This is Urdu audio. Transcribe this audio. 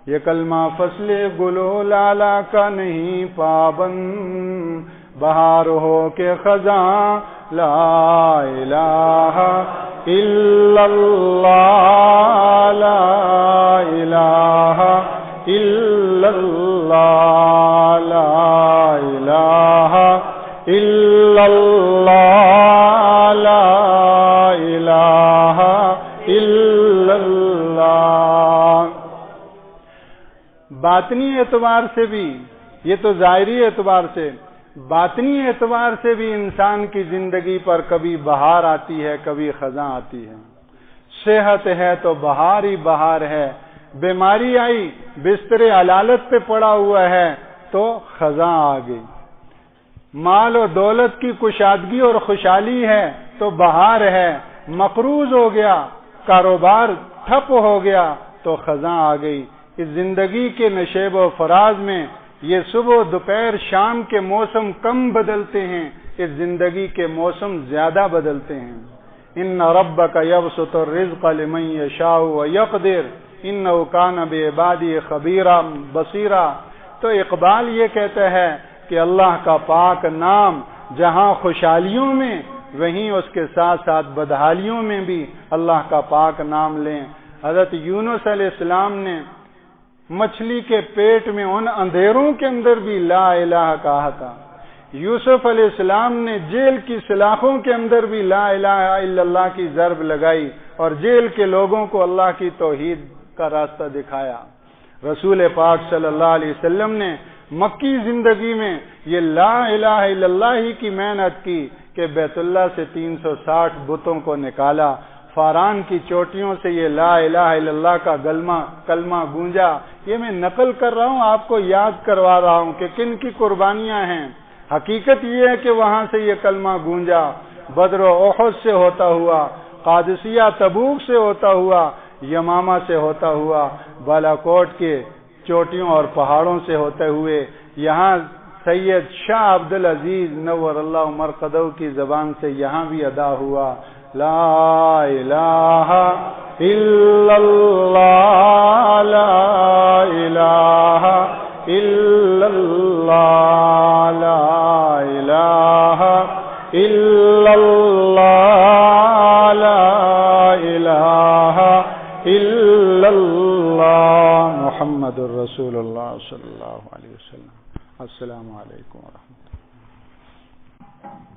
یہ کلمہ فصل گلو لالا کا نہیں پابند، بہار ہو کے خزاں لا الہ الا اللہ، لا الہ الا اللہ، لا الہ الا اللہ، لا الہ الا اللہ۔ باطنی اعتبار سے بھی، یہ تو ظاہری اعتبار سے، باطنی اعتبار سے بھی انسان کی زندگی پر کبھی بہار آتی ہے، کبھی خزاں آتی ہے۔ صحت ہے تو بہار ہی بہار ہے، بیماری آئی بستر علالت پہ پڑا ہوا ہے تو خزاں آ گئی۔ مال و دولت کی کشادگی اور خوشحالی ہے تو بہار ہے، مقروض ہو گیا، کاروبار ٹھپ ہو گیا تو خزاں آ گئی۔ اس زندگی کے نشیب و فراز میں یہ صبح دوپہر شام کے موسم کم بدلتے ہیں، اس زندگی کے موسم زیادہ بدلتے ہیں۔ ان ربک یبسط الرزق لمن یشاء ویقدر انہ کان بعبادہ خبیرا بصیرا۔ تو اقبال یہ کہتا ہے کہ اللہ کا پاک نام جہاں خوشحالیوں میں، وہیں اس کے ساتھ ساتھ بدحالیوں میں بھی اللہ کا پاک نام لیں۔ حضرت یونس علیہ السلام نے مچھلی کے پیٹ میں ان اندھیروں کے اندر بھی لا الہ کہا تھا۔ یوسف علیہ السلام نے جیل کی سلاخوں کے اندر بھی لا الہ الا اللہ کی ضرب لگائی اور جیل کے لوگوں کو اللہ کی توحید کا راستہ دکھایا۔ رسول پاک صلی اللہ علیہ وسلم نے مکی زندگی میں یہ لا الہ الا اللہ ہی کی محنت کی کہ بیت اللہ سے 360 بتوں کو نکالا، فاران کی چوٹیوں سے یہ لا الہ الا اللہ کا کلمہ گونجا۔ یہ میں نقل کر رہا ہوں، آپ کو یاد کروا رہا ہوں کہ کن کی قربانیاں ہیں۔ حقیقت یہ ہے کہ وہاں سے یہ کلمہ گونجا، بدر و احد سے ہوتا ہوا، قادسیہ تبوک سے ہوتا ہوا، یمامہ سے ہوتا ہوا، بالاکوٹ کے چوٹیوں اور پہاڑوں سے ہوتے ہوئے یہاں سید شاہ عبدالعزیز نور اللہ مرقدہ کی زبان سے یہاں بھی ادا ہوا، لا الہ الا اللہ، لا الہ الا اللہ، لا الہ الا اللہ، لا الہ الا اللہ، محمد الرسول اللہ صلی اللہ علیہ وسلم۔ السلام علیکم ورحمۃ اللہ۔